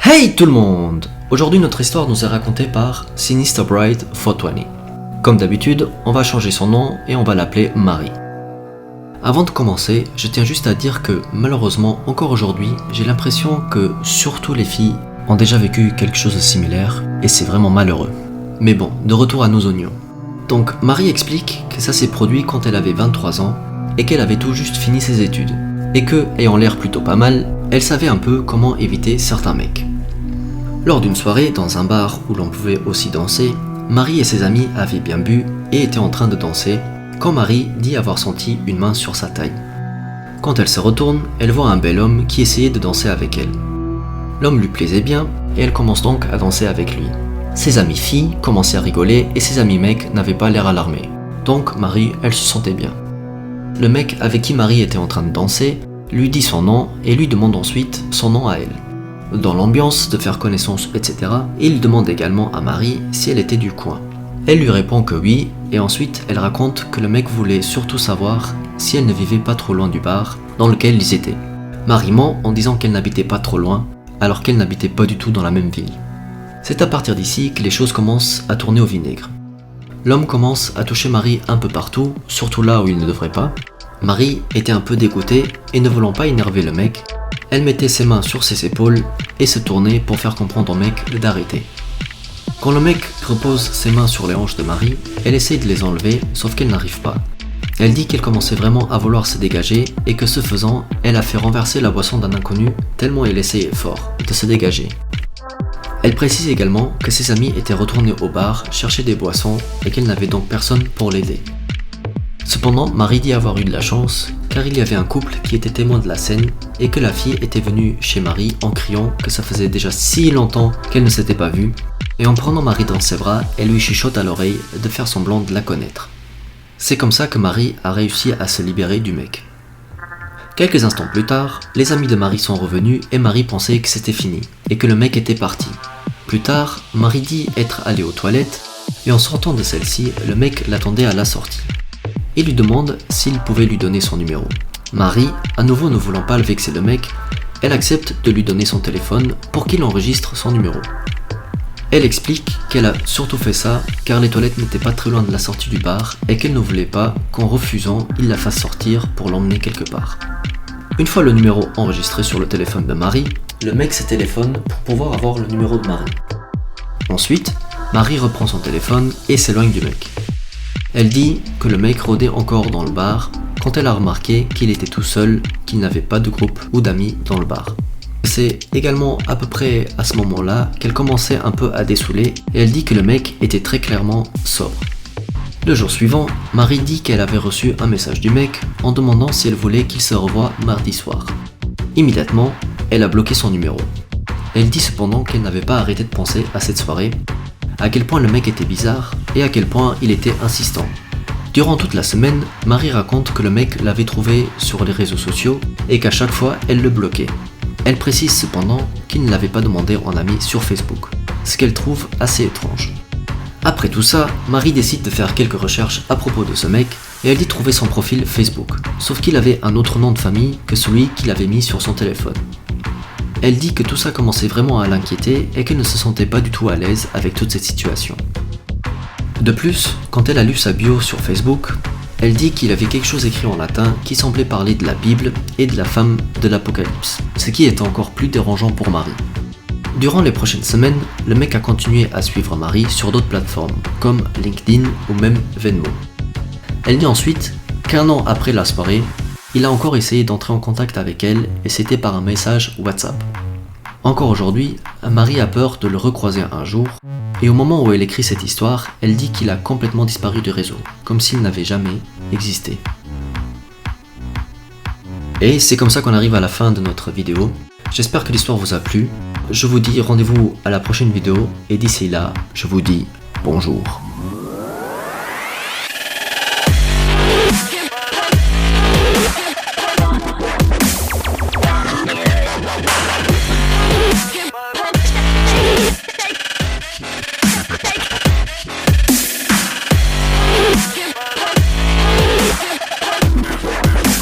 Hey tout le monde! Aujourd'hui notre histoire nous est racontée par Sinister Bride 420. Comme d'habitude, on va changer son nom et on va l'appeler Marie. Avant de commencer, je tiens juste à dire que malheureusement, encore aujourd'hui, j'ai l'impression que surtout les filles ont déjà vécu quelque chose de similaire et c'est vraiment malheureux. Mais bon, de retour à nos oignons. Donc Marie explique que ça s'est produit quand elle avait 23 ans et qu'elle avait tout juste fini ses études. Et que, ayant l'air plutôt pas mal, elle savait un peu comment éviter certains mecs. Lors d'une soirée dans un bar où l'on pouvait aussi danser, Marie et ses amis avaient bien bu et étaient en train de danser quand Marie dit avoir senti une main sur sa taille. Quand elle se retourne, elle voit un bel homme qui essayait de danser avec elle. L'homme lui plaisait bien et elle commence donc à danser avec lui. Ses amis filles commençaient à rigoler et ses amis mecs n'avaient pas l'air alarmés. Donc Marie, elle se sentait bien. Le mec avec qui Marie était en train de danser lui dit son nom et lui demande ensuite son nom à elle. Dans l'ambiance de faire connaissance, etc., il demande également à Marie si elle était du coin. Elle lui répond que oui, et ensuite elle raconte que le mec voulait surtout savoir si elle ne vivait pas trop loin du bar dans lequel ils étaient. Marie ment en disant qu'elle n'habitait pas trop loin, alors qu'elle n'habitait pas du tout dans la même ville. C'est à partir d'ici que les choses commencent à tourner au vinaigre. L'homme commence à toucher Marie un peu partout, surtout là où il ne devrait pas. Marie était un peu dégoûtée et ne voulant pas énerver le mec, elle mettait ses mains sur ses épaules et se tournait pour faire comprendre au mec d'arrêter. Quand le mec repose ses mains sur les hanches de Marie, elle essaye de les enlever, sauf qu'elle n'arrive pas. Elle dit qu'elle commençait vraiment à vouloir se dégager et que ce faisant, elle a fait renverser la boisson d'un inconnu tellement elle essayait fort de se dégager. Elle précise également que ses amis étaient retournés au bar chercher des boissons et qu'elle n'avait donc personne pour l'aider. Cependant, Marie dit avoir eu de la chance car il y avait un couple qui était témoin de la scène et que la fille était venue chez Marie en criant que ça faisait déjà si longtemps qu'elle ne s'était pas vue et en prenant Marie dans ses bras, elle lui chuchote à l'oreille de faire semblant de la connaître. C'est comme ça que Marie a réussi à se libérer du mec. Quelques instants plus tard, les amis de Marie sont revenus et Marie pensait que c'était fini et que le mec était parti. Plus tard, Marie dit être allée aux toilettes et en sortant de celle-ci, le mec l'attendait à la sortie. Il lui demande s'il pouvait lui donner son numéro. Marie, à nouveau ne voulant pas le vexer le mec, elle accepte de lui donner son téléphone pour qu'il enregistre son numéro. Elle explique qu'elle a surtout fait ça car les toilettes n'étaient pas très loin de la sortie du bar et qu'elle ne voulait pas qu'en refusant, il la fasse sortir pour l'emmener quelque part. Une fois le numéro enregistré sur le téléphone de Marie, le mec se téléphone pour pouvoir avoir le numéro de Marie. Ensuite, Marie reprend son téléphone et s'éloigne du mec. Elle dit que le mec rôdait encore dans le bar quand elle a remarqué qu'il était tout seul, qu'il n'avait pas de groupe ou d'amis dans le bar. C'est également à peu près à ce moment-là qu'elle commençait un peu à dessouler et elle dit que le mec était très clairement sobre. Le jour suivant, Marie dit qu'elle avait reçu un message du mec en demandant si elle voulait qu'il se revoie mardi soir. Immédiatement, elle a bloqué son numéro. Elle dit cependant qu'elle n'avait pas arrêté de penser à cette soirée, à quel point le mec était bizarre et à quel point il était insistant. Durant toute la semaine, Marie raconte que le mec l'avait trouvé sur les réseaux sociaux et qu'à chaque fois, elle le bloquait. Elle précise cependant qu'il ne l'avait pas demandé en ami sur Facebook, ce qu'elle trouve assez étrange. Après tout ça, Marie décide de faire quelques recherches à propos de ce mec et elle dit trouver son profil Facebook, sauf qu'il avait un autre nom de famille que celui qu'il avait mis sur son téléphone. Elle dit que tout ça commençait vraiment à l'inquiéter et qu'elle ne se sentait pas du tout à l'aise avec toute cette situation. De plus, quand elle a lu sa bio sur Facebook, elle dit qu'il avait quelque chose écrit en latin qui semblait parler de la Bible et de la femme de l'Apocalypse, ce qui est encore plus dérangeant pour Marie. Durant les prochaines semaines, le mec a continué à suivre Marie sur d'autres plateformes, comme LinkedIn ou même Venmo. Elle dit ensuite qu'un an après la soirée, il a encore essayé d'entrer en contact avec elle et c'était par un message WhatsApp. Encore aujourd'hui, Marie a peur de le recroiser un jour et au moment où elle écrit cette histoire, elle dit qu'il a complètement disparu du réseau, comme s'il n'avait jamais existé. Et c'est comme ça qu'on arrive à la fin de notre vidéo. J'espère que l'histoire vous a plu. Je vous dis rendez-vous à la prochaine vidéo et d'ici là, je vous dis bonjour.